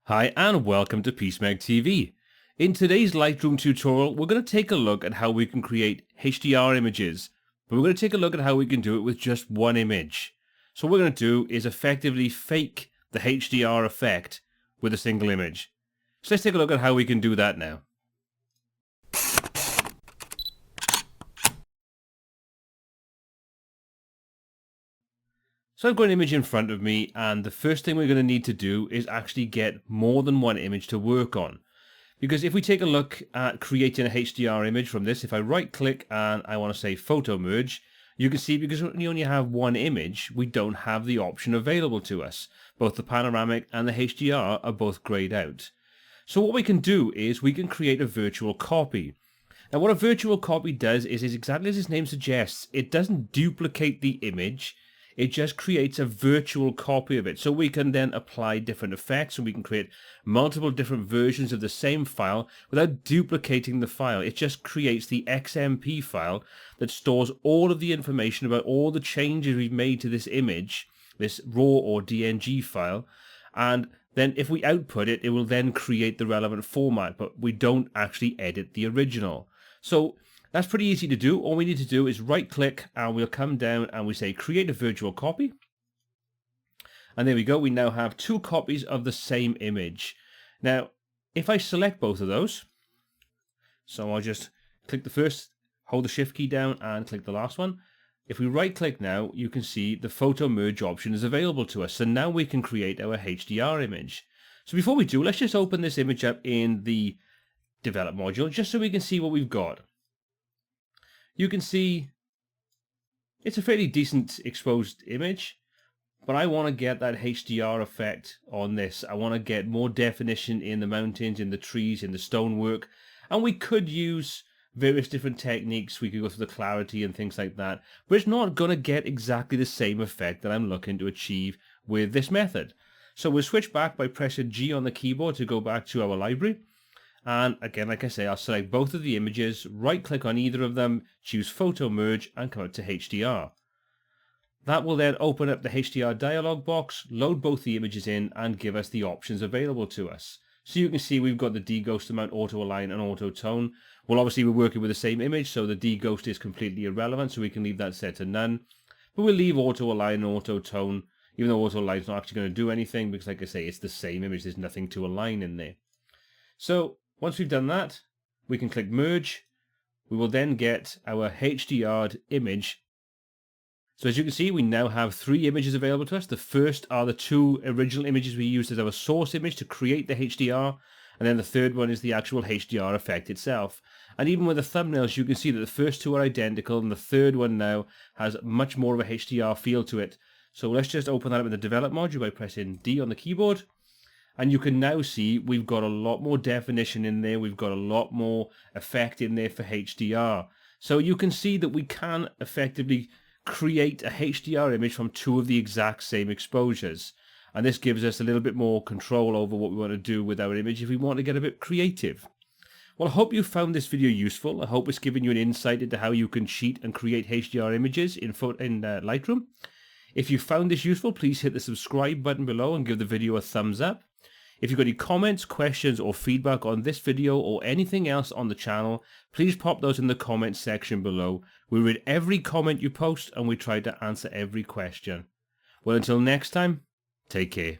Hi and welcome to PeaceMagTV. In today's Lightroom tutorial, we're going to take a look at how we can create HDR images, but we're going to take a look at how we can do it with just one image. So what we're going to do is effectively fake the HDR effect with a single image. So let's take a look at how we can do that now. So I've got an image in front of me, and the first thing we're going to need to do is actually get more than one image to work on. Because if we take a look at creating a HDR image from this, if I right click and I want to say photo merge, you can see because we only have one image, we don't have the option available to us. Both the panoramic and the HDR are both grayed out. So what we can do is we can create a virtual copy. Now what a virtual copy does is exactly as its name suggests, it doesn't duplicate the image. It just creates a virtual copy of it. So we can then apply different effects and we can create multiple different versions of the same file without duplicating the file. It just creates the XMP file that stores all of the information about all the changes we've made to this image, this raw or DNG file. And then if we output it, it will then create the relevant format, but we don't actually edit the original. So that's pretty easy to do. All we need to do is right click and we'll come down and we say create a virtual copy. And there we go. We now have two copies of the same image. Now, if I select both of those, so I'll just click the first, hold the shift key down and click the last one. If we right click now, you can see the photo merge option is available to us. So now we can create our HDR image. So before we do, let's just open this image up in the develop module just so we can see what we've got. You can see it's a fairly decent exposed image, but I want to get that HDR effect on this. I want to get more definition in the mountains, in the trees, in the stonework, and we could use various different techniques. We could go through the clarity and things like that, but it's not going to get exactly the same effect that I'm looking to achieve with this method. So we'll switch back by pressing G on the keyboard to go back to our library. And again, like I say, I'll select both of the images, right click on either of them, choose photo merge and come up to HDR. That will then open up the HDR dialog box, load both the images in and give us the options available to us. So you can see we've got the deghost amount, auto align and auto tone. Well, obviously we're working with the same image, so the deghost is completely irrelevant, so we can leave that set to none. But we'll leave auto align and auto tone, even though auto align is not actually going to do anything, because like I say, it's the same image, there's nothing to align in there. So once we've done that, we can click merge. We will then get our HDR'd image. So as you can see, we now have three images available to us. The first are the two original images we used as our source image to create the HDR. And then the third one is the actual HDR effect itself. And even with the thumbnails, you can see that the first two are identical and the third one now has much more of a HDR feel to it. So let's just open that up in the develop module by pressing D on the keyboard. And you can now see we've got a lot more definition in there. We've got a lot more effect in there for HDR. So you can see that we can effectively create a HDR image from two of the exact same exposures. And this gives us a little bit more control over what we want to do with our image if we want to get a bit creative. Well, I hope you found this video useful. I hope it's given you an insight into how you can cheat and create HDR images in Lightroom. If you found this useful, please hit the subscribe button below and give the video a thumbs up. If you've got any comments, questions or feedback on this video or anything else on the channel, please pop those in the comments section below. We read every comment you post and we try to answer every question. Well, until next time, take care.